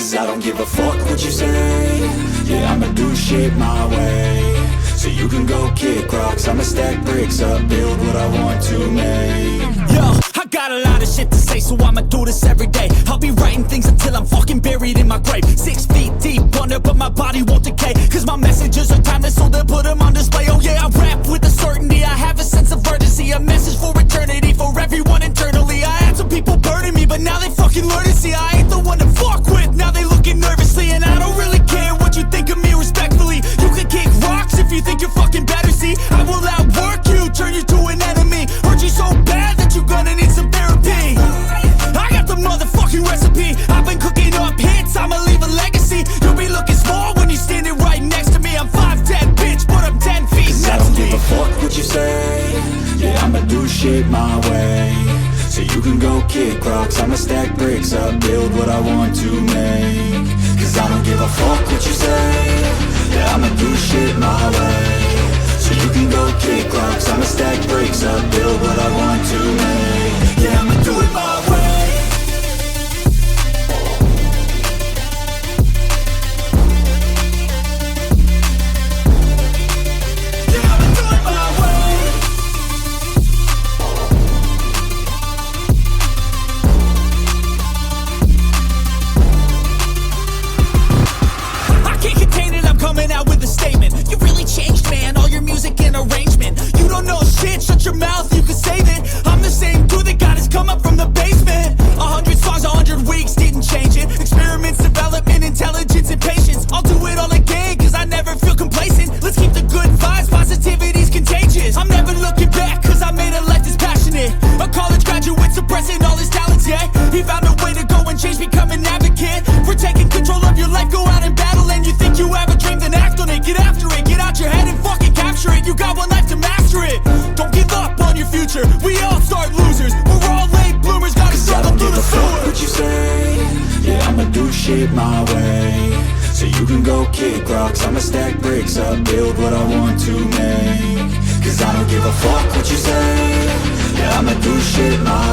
Cause I don't give a fuck what you say. Yeah, I'ma do shit my way. So you can go kick rocks, I'ma stack bricks up, build what I want to make. Yo, I got a lot of shit to say, so I'ma do this every day. I'll be writing things until I'm fucking buried in my grave. 6 feet deep under, but my body won't decay. Cause my messages are timeless, so they'll put them on display. Oh yeah, I rap with a certainty, I have a sense of urgency. A message for eternity, for everyone internally. I had some people burning me, but now they fucking learn to see I ain't the one to fuck with, now they looking nervously. And I don't really care what you think of me respectfully. You can kick rocks if you think you're fucking better, see. I will outwork you, turn you to an enemy. Hurt you so bad that you're gonna need some therapy. I got the motherfucking recipe. I've been cooking up hits, I'ma leave a legacy. You'll be looking small when you're standing right next to me. I'm 5'10", bitch, but I'm 10 feet next to me. I don't give a fuck what you say. Yeah, I'ma do shit my way. So you can go kick rocks, I'ma stack bricks up, build what I want to make. Cause I don't give a fuck what you say. Yeah, I'ma do shit my way. So you can go kick rocks, I'ma stack bricks up, build what I want to make. Yeah, I'ma do it my way. Coming out with a statement. You really changed, man, all your music and arrangement. You don't know shit, shut your mouth, you can save it. I'm the same dude that got his come up from the basement. 100 songs, 100 weeks, didn't change it. Experiments, development, intelligence, and patience. I'll do it all again, cause I never feel complacent. Let's keep the good vibes, positivity's contagious. I'm never looking back, cause I made a life that's passionate. A college graduate suppressing all his talents, yeah. He found a way to go and change, become an advocate. For taking control of your life, go out and battle. And you think you have a dream, then act on it. Get after it, get out your head and fucking capture it. You got one life to master it. Don't give up on your future, we all start losers. We're all late bloomers, gotta struggle through the sewer. I don't give a fuck what you say. Yeah, I'ma do shit my way. So you can go kick rocks, I'ma stack bricks up, build what I want to make. Cause I don't give a fuck what you say. Yeah, I'ma do shit my